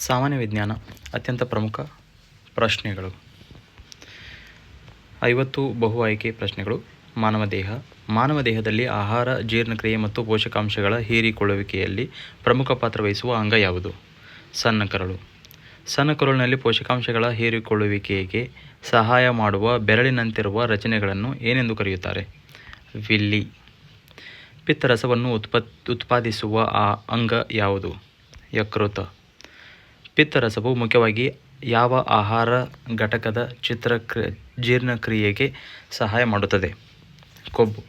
ಸಾಮಾನ್ಯ ವಿಜ್ಞಾನ ಅತ್ಯಂತ ಪ್ರಮುಖ ಪ್ರಶ್ನೆಗಳು. 50 ಬಹು ಆಯ್ಕೆ ಪ್ರಶ್ನೆಗಳು. ಮಾನವ ದೇಹದಲ್ಲಿ ಆಹಾರ, ಜೀರ್ಣಕ್ರಿಯೆ ಮತ್ತು ಪೋಷಕಾಂಶಗಳ ಹೀರಿಕೊಳ್ಳುವಿಕೆಯಲ್ಲಿ ಪ್ರಮುಖ ಪಾತ್ರ ವಹಿಸುವ ಅಂಗ ಯಾವುದು? ಸಣ್ಣ ಕರಳು. ಸಣ್ಣ ಕರುಳಿನಲ್ಲಿ ಪೋಷಕಾಂಶಗಳ ಹೀರಿಕೊಳ್ಳುವಿಕೆಗೆ ಸಹಾಯ ಮಾಡುವ ಬೆರಳಿನಂತಿರುವ ರಚನೆಗಳನ್ನು ಏನೆಂದು ಕರೆಯುತ್ತಾರೆ? ವಿಲ್ಲಿ. ಪಿತ್ತರಸವನ್ನು ಉತ್ಪಾದಿಸುವ ಅಂಗ ಯಾವುದು? ಯಕೃತ್ತು. ಪಿತ್ತರಸವು ಮುಖ್ಯವಾಗಿ ಯಾವ ಆಹಾರ ಘಟಕದ ಜೀರ್ಣಕ್ರಿಯೆಗೆ ಸಹಾಯ ಮಾಡುತ್ತದೆ? ಕೊಬ್ಬು.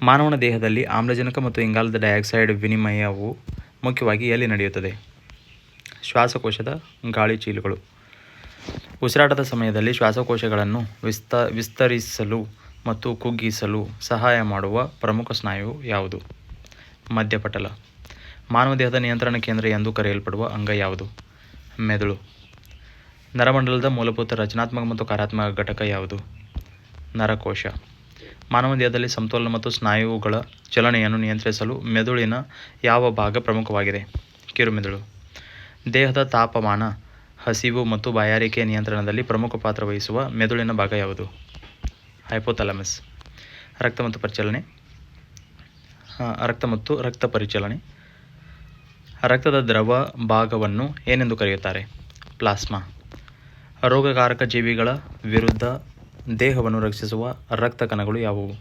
ಮಾನವನ ದೇಹದಲ್ಲಿ ಆಮ್ಲಜನಕ ಮತ್ತು ಇಂಗಾಲದ ಡೈಆಕ್ಸೈಡ್ ವಿನಿಮಯವು ಮುಖ್ಯವಾಗಿ ಎಲ್ಲಿ ನಡೆಯುತ್ತದೆ? ಶ್ವಾಸಕೋಶದ ಗಾಳಿ ಚೀಲಗಳು. ಉಸಿರಾಟದ ಸಮಯದಲ್ಲಿ ಶ್ವಾಸಕೋಶಗಳನ್ನು ವಿಸ್ತರಿಸಲು ಮತ್ತು ಕುಗ್ಗಿಸಲು ಸಹಾಯ ಮಾಡುವ ಪ್ರಮುಖ ಸ್ನಾಯು ಯಾವುದು? ಮಧ್ಯಪಟಲ. ಮಾನವ ದೇಹದ ನಿಯಂತ್ರಣ ಕೇಂದ್ರ ಎಂದು ಕರೆಯಲ್ಪಡುವ ಅಂಗ ಯಾವುದು? ಮೆದುಳು. ನರಮಂಡಲದ ಮೂಲಭೂತ ರಚನಾತ್ಮಕ ಮತ್ತು ಕಾರ್ಯಾತ್ಮಕ ಘಟಕ ಯಾವುದು? ನರಕೋಶ. ಮಾನವ ದೇಹದಲ್ಲಿ ಸಮತೋಲನ ಮತ್ತು ಸ್ನಾಯುಗಳ ಚಲನೆಯನ್ನು ನಿಯಂತ್ರಿಸಲು ಮೆದುಳಿನ ಯಾವ ಭಾಗ ಪ್ರಮುಖವಾಗಿದೆ? ಕಿರುಮೆದುಳು. ದೇಹದ ತಾಪಮಾನ, ಹಸಿವು ಮತ್ತು ಬಾಯಾರಿಕೆಯ ನಿಯಂತ್ರಣದಲ್ಲಿ ಪ್ರಮುಖ ಪಾತ್ರ ವಹಿಸುವ ಮೆದುಳಿನ ಭಾಗ ಯಾವುದು? ಹೈಪೋಥಾಲಮಸ್. ರಕ್ತ ಮತ್ತು ರಕ್ತ ಪರಿಚಲನೆ. ರಕ್ತದ ದ್ರವ ಭಾಗವನ್ನು ಏನೆಂದು ಕರೆಯುತ್ತಾರೆ? ಪ್ಲಾಸ್ಮಾ. ರೋಗಕಾರಕ ಜೀವಿಗಳ ವಿರುದ್ಧ ದೇಹವನ್ನು ರಕ್ಷಿಸುವ ರಕ್ತ ಕಣಗಳು ಯಾವುವು?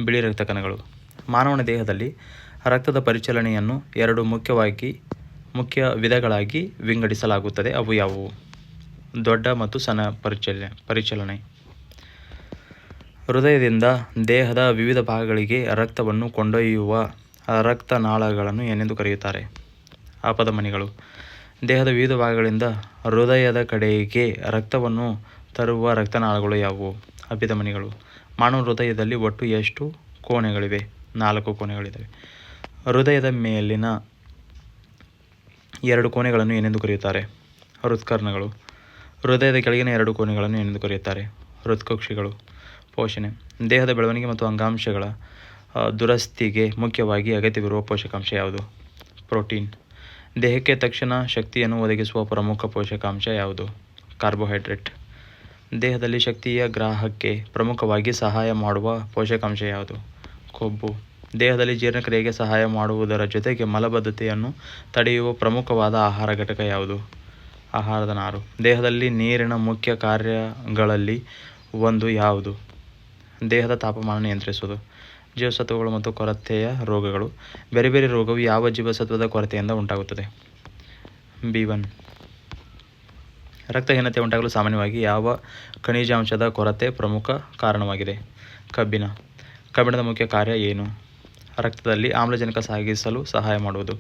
ಬಿಳಿ ರಕ್ತ ಕಣಗಳು. ಮಾನವನ ದೇಹದಲ್ಲಿ ರಕ್ತದ ಪರಿಚಲನೆಯನ್ನು 2 ಮುಖ್ಯ ವಿಧಗಳಾಗಿ ವಿಂಗಡಿಸಲಾಗುತ್ತದೆ. ಅವು ಯಾವುವು? ದೊಡ್ಡ ಮತ್ತು ಸಣ್ಣ ಪರಿಚಲನೆ. ಹೃದಯದಿಂದ ದೇಹದ ವಿವಿಧ ಭಾಗಗಳಿಗೆ ರಕ್ತವನ್ನು ಕೊಂಡೊಯ್ಯುವ ರಕ್ತನಾಳಗಳನ್ನು ಏನೆಂದು ಕರೆಯುತ್ತಾರೆ? ಅಪಧಮನಿಗಳು. ದೇಹದ ವಿವಿಧ ಭಾಗಗಳಿಂದ ಹೃದಯದ ಕಡೆಗೆ ರಕ್ತವನ್ನು ತರುವ ರಕ್ತನಾಳಗಳು ಯಾವುವು? ಅಭಿಧಮನಿಗಳು. ಮಾನವ ಹೃದಯದಲ್ಲಿ ಒಟ್ಟು ಎಷ್ಟು ಕೋಣೆಗಳಿವೆ? 4 ಕೋಣೆಗಳಿವೆ. ಹೃದಯದ ಮೇಲಿನ 2 ಕೋಣೆಗಳನ್ನು ಏನೆಂದು ಕರೆಯುತ್ತಾರೆ? ಹೃತ್ಕರ್ಣಗಳು. ಹೃದಯದ ಕೆಳಗಿನ 2 ಕೋಣೆಗಳನ್ನು ಏನೆಂದು ಕರೆಯುತ್ತಾರೆ? ಹೃತ್ಕುಕ್ಷಿಗಳು. ಪೋಷಣೆ. ದೇಹದ ಬೆಳವಣಿಗೆ ಮತ್ತು ಅಂಗಾಂಶಗಳ ದುರಸ್ತಿಗೆ ಮುಖ್ಯವಾಗಿ ಅಗತ್ಯವಿರುವ ಪೋಷಕಾಂಶ ಯಾವುದು? ಪ್ರೋಟೀನ್. ದೇಹಕ್ಕೆ ತಕ್ಷಣ ಶಕ್ತಿಯನ್ನು ಒದಗಿಸುವ ಪ್ರಮುಖ ಪೋಷಕಾಂಶ ಯಾವುದು? ಕಾರ್ಬೋಹೈಡ್ರೇಟ್. ದೇಹದಲ್ಲಿ ಶಕ್ತಿಯ ಗ್ರಹಣಕ್ಕೆ ಪ್ರಮುಖವಾಗಿ ಸಹಾಯ ಮಾಡುವ ಪೋಷಕಾಂಶ ಯಾವುದು? ಕೊಬ್ಬು. ದೇಹದಲ್ಲಿ ಜೀರ್ಣಕ್ರಿಯೆಗೆ ಸಹಾಯ ಮಾಡುವುದರ ಜೊತೆಗೆ ಮಲಬದ್ಧತೆಯನ್ನು ತಡೆಯುವ ಪ್ರಮುಖವಾದ ಆಹಾರ ಘಟಕ ಯಾವುದು? ಆಹಾರದ ನಾರು. ದೇಹದಲ್ಲಿ ನೀರಿನ ಮುಖ್ಯ ಕಾರ್ಯಗಳಲ್ಲಿ ಒಂದು ಯಾವುದು? ದೇಹದ ತಾಪಮಾನ ನಿಯಂತ್ರಿಸುವುದು. ಜೀವಸತ್ವಗಳು ಮತ್ತು ಕೊರತೆಯ ರೋಗಗಳು. ಬೇರೆ ಬೇರೆ ರೋಗವು ಯಾವ ಜೀವಸತ್ವದ ಕೊರತೆಯಿಂದ ಉಂಟಾಗುತ್ತದೆ? B1. ರಕ್ತಹೀನತೆ ಉಂಟಾಗಲು ಸಾಮಾನ್ಯವಾಗಿ ಯಾವ ಖನಿಜಾಂಶದ ಕೊರತೆ ಪ್ರಮುಖ ಕಾರಣವಾಗಿದೆ? ಕಬ್ಬಿಣದ ಮುಖ್ಯ ಕಾರ್ಯ ಏನು? ರಕ್ತದಲ್ಲಿ ಆಮ್ಲಜನಕ ಸಾಗಿಸಲು ಸಹಾಯ ಮಾಡುವುದು.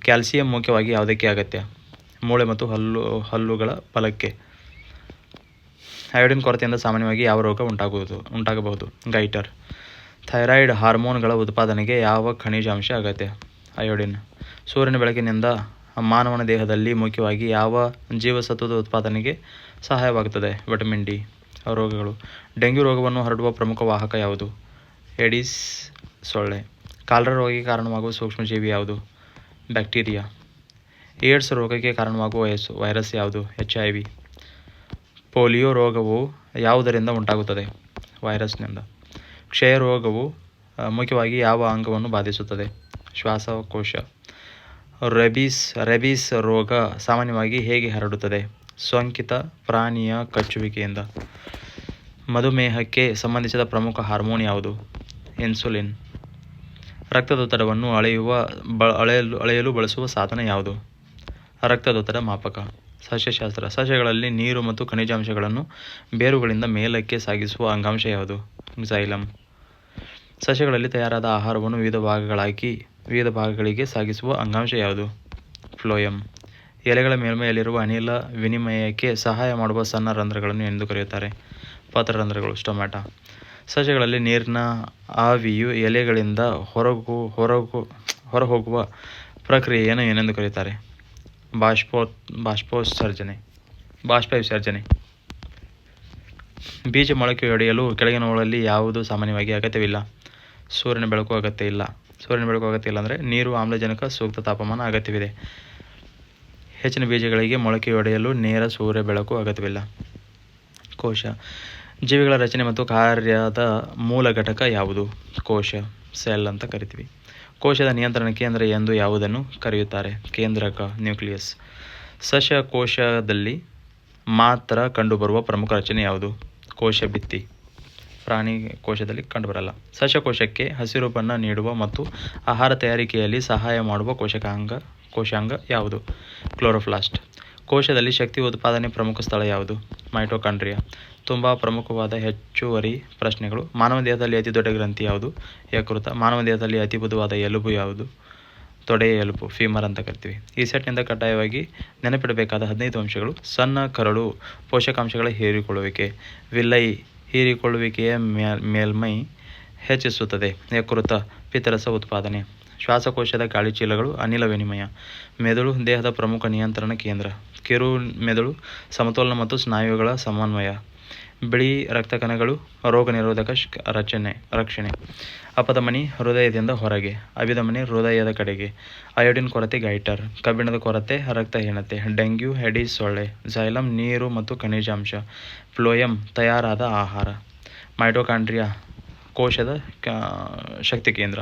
ಕ್ಯಾಲ್ಸಿಯಂ ಮುಖ್ಯವಾಗಿ ಯಾವುದಕ್ಕೆ ಅಗತ್ಯ? ಮೂಳೆ ಮತ್ತು ಹಲ್ಲುಗಳ ಬಲಕ್ಕೆ. ಅಯೋಡಿನ್ ಕೊರತೆಯಿಂದ ಸಾಮಾನ್ಯವಾಗಿ ಯಾವ ರೋಗ ಉಂಟಾಗಬಹುದು? ಗೈಟರ್. ಥೈರಾಯ್ಡ್ ಹಾರ್ಮೋನ್ಗಳ ಉತ್ಪಾದನೆಗೆ ಯಾವ ಖನಿಜಾಂಶ ಅಗತ್ಯ? ಅಯೋಡಿನ್. ಸೂರ್ಯನ ಬೆಳಕಿನಿಂದ ಮಾನವನ ದೇಹದಲ್ಲಿ ಮುಖ್ಯವಾಗಿ ಯಾವ ಜೀವಸತ್ವದ ಉತ್ಪಾದನೆಗೆ ಸಹಾಯವಾಗುತ್ತದೆ? Vitamin D. ರೋಗಗಳು. ಡೆಂಗ್ಯೂ ರೋಗವನ್ನು ಹರಡುವ ಪ್ರಮುಖ ವಾಹಕ ಯಾವುದು? ಏಡಿಸ್ ಸೊಳ್ಳೆ. ಕಾಲರಾ ರೋಗಕ್ಕೆ ಕಾರಣವಾಗುವ ಸೂಕ್ಷ್ಮಜೀವಿ ಯಾವುದು? ಬ್ಯಾಕ್ಟೀರಿಯಾ. ಏಡ್ಸ್ ರೋಗಕ್ಕೆ ಕಾರಣವಾಗುವ ವೈರಸ್ ಯಾವುದು? HIV. ಪೋಲಿಯೋ ರೋಗವು ಯಾವುದರಿಂದ ಉಂಟಾಗುತ್ತದೆ? ವೈರಸ್ನಿಂದ. ಕ್ಷಯ ರೋಗವು ಮುಖ್ಯವಾಗಿ ಯಾವ ಅಂಗವನ್ನು ಬಾಧಿಸುತ್ತದೆ? ಶ್ವಾಸಕೋಶ. ರೆಬೀಸ್ ರೋಗ ಸಾಮಾನ್ಯವಾಗಿ ಹೇಗೆ ಹರಡುತ್ತದೆ? ಸೋಂಕಿತ ಪ್ರಾಣಿಯ ಕಚ್ಚುವಿಕೆಯಿಂದ. ಮಧುಮೇಹಕ್ಕೆ ಸಂಬಂಧಿಸಿದ ಪ್ರಮುಖ ಹಾರ್ಮೋನ್ ಯಾವುದು? ಇನ್ಸುಲಿನ್. ರಕ್ತದೊತ್ತಡವನ್ನು ಅಳೆಯಲು ಬಳಸುವ ಸಾಧನ ಯಾವುದು? ರಕ್ತದೊತ್ತಡ ಮಾಪಕ. ಸಸ್ಯಶಾಸ್ತ್ರ. ಸಸ್ಯಗಳಲ್ಲಿ ನೀರು ಮತ್ತು ಖನಿಜಾಂಶಗಳನ್ನು ಬೇರುಗಳಿಂದ ಮೇಲಕ್ಕೆ ಸಾಗಿಸುವ ಅಂಗಾಂಶ ಯಾವುದು? ಝೈಲಮ್. ಸಸ್ಯಗಳಲ್ಲಿ ತಯಾರಾದ ಆಹಾರವನ್ನು ವಿವಿಧ ಭಾಗಗಳಿಗೆ ಸಾಗಿಸುವ ಅಂಗಾಂಶ ಯಾವುದು? ಫ್ಲೋಯಮ್. ಎಲೆಗಳ ಮೇಲ್ಮೈಯಲ್ಲಿರುವ ಅನಿಲ ವಿನಿಮಯಕ್ಕೆ ಸಹಾಯ ಮಾಡುವ ಸಣ್ಣ ರಂಧ್ರಗಳನ್ನು ಏನೆಂದು ಕರೆಯುತ್ತಾರೆ? ಪತ್ರರಂಧ್ರಗಳು. ಸ್ಟೊಮ್ಯಾಟ. ಸಸ್ಯಗಳಲ್ಲಿ ನೀರಿನ ಆವಿಯು ಎಲೆಗಳಿಂದ ಹೊರಹೋಗುವ ಪ್ರಕ್ರಿಯೆಯನ್ನು ಏನೆಂದು ಕರೆಯುತ್ತಾರೆ? ಬಾಷ್ಪ ವಿಸರ್ಜನೆ. ಬೀಜ ಮೊಳಕೆಯೊಡೆಯಲು ಕೆಳಗಿನವುಗಳಲ್ಲಿ ಯಾವುದು ಸಾಮಾನ್ಯವಾಗಿ ಅಗತ್ಯವಿಲ್ಲ? ಸೂರ್ಯನ ಬೆಳಕು ಅಗತ್ಯ ಇಲ್ಲ ಅಂದರೆ ನೀರು, ಆಮ್ಲಜನಕ, ಸೂಕ್ತ ತಾಪಮಾನ ಅಗತ್ಯವಿದೆ. ಹೆಚ್ಚಿನ ಬೀಜಗಳಿಗೆ ಮೊಳಕೆಯೊಡೆಯಲು ನೇರ ಸೂರ್ಯ ಬೆಳಕು ಅಗತ್ಯವಿಲ್ಲ. ಕೋಶ. ಜೀವಿಗಳ ರಚನೆ ಮತ್ತು ಕಾರ್ಯದ ಮೂಲ ಘಟಕ ಯಾವುದು? ಕೋಶ, ಸೆಲ್ ಅಂತ ಕರಿತೀವಿ. ಕೋಶದ ನಿಯಂತ್ರಣ ಕೇಂದ್ರ ಎಂದು ಯಾವುದನ್ನು ಕರೆಯುತ್ತಾರೆ? ಕೇಂದ್ರಕ, ನ್ಯೂಕ್ಲಿಯಸ್. ಸಸ್ಯ ಕೋಶದಲ್ಲಿ ಮಾತ್ರ ಕಂಡುಬರುವ ಪ್ರಮುಖ ರಚನೆ ಯಾವುದು? ಕೋಶ ಭಿತ್ತಿ. ಪ್ರಾಣಿ ಕೋಶದಲ್ಲಿ ಕಂಡುಬರಲ್ಲ. ಸಸ್ಯಕೋಶಕ್ಕೆ ಹಸಿರು ಬಣ್ಣ ನೀಡುವ ಮತ್ತು ಆಹಾರ ತಯಾರಿಕೆಯಲ್ಲಿ ಸಹಾಯ ಮಾಡುವ ಕೋಶಾಂಗ ಯಾವುದು? ಕ್ಲೋರೋಪ್ಲಾಸ್ಟ್. ಕೋಶದಲ್ಲಿ ಶಕ್ತಿ ಉತ್ಪಾದನೆ ಪ್ರಮುಖ ಸ್ಥಳ ಯಾವುದು? ಮೈಟೊಕಾಂಡ್ರಿಯಾ. ತುಂಬ ಪ್ರಮುಖವಾದ ಹೆಚ್ಚುವರಿ ಪ್ರಶ್ನೆಗಳು. ಮಾನವ ದೇಹದಲ್ಲಿ ಅತಿ ದೊಡ್ಡ ಗ್ರಂಥಿ ಯಾವುದು? ಯಕೃತ. ಮಾನವ ದೇಹದಲ್ಲಿ ಅತಿ ಬುಧವಾದ ಎಲುಬು ಯಾವುದು? ತೊಡೆಯ ಎಲುಬು, ಫೀಮರ್ ಅಂತ ಕರಿತೀವಿ. ಈ ಸೆಟ್ನಿಂದ ಕಡ್ಡಾಯವಾಗಿ ನೆನಪಿಡಬೇಕಾದ 15 ಅಂಶಗಳು. ಸಣ್ಣ ಕರಳು ಪೋಷಕಾಂಶಗಳ ಹೀರಿಕೊಳ್ಳುವಿಕೆ. ವಿಲ್ಲೈ ಹೀರಿಕೊಳ್ಳುವಿಕೆಯ ಮೇಲ್ಮೈ ಹೆಚ್ಚಿಸುತ್ತದೆ. ಯಕೃತ ಪಿತ್ತರಸ ಉತ್ಪಾದನೆ. ಶ್ವಾಸಕೋಶದ ಗಾಳಿಚೀಲಗಳು ಅನಿಲ ವಿನಿಮಯ. ಮೆದುಳು ದೇಹದ ಪ್ರಮುಖ ನಿಯಂತ್ರಣ ಕೇಂದ್ರ. ಕಿರು ಮೆದುಳು ಸಮತೋಲನ ಮತ್ತು ಸ್ನಾಯುಗಳ ಸಮನ್ವಯ. ಬಿಳಿ ರಕ್ತಕಣಗಳು ರೋಗ ನಿರೋಧಕ ರಕ್ಷಣೆ. ಅಪಧಮನಿ ಹೃದಯದಿಂದ ಹೊರಗೆ, ಅಭಿಧಮನಿ ಹೃದಯದ ಕಡೆಗೆ. ಅಯೋಡಿನ್ ಕೊರತೆ ಗೈಟರ್. ಕಬ್ಬಿಣದ ಕೊರತೆ ರಕ್ತಹೀನತೆ. ಡೆಂಗ್ಯೂ ಹೆಡೀಸ್ ಸೊಳ್ಳೆ. ಝೈಲಮ್ ನೀರು ಮತ್ತು ಖನಿಜಾಂಶ. ಫ್ಲೋಯಮ್ ತಯಾರಾದ ಆಹಾರ. ಮೈಟೊಕಾಂಡ್ರಿಯಾ ಕೋಶದ ಶಕ್ತಿ ಕೇಂದ್ರ.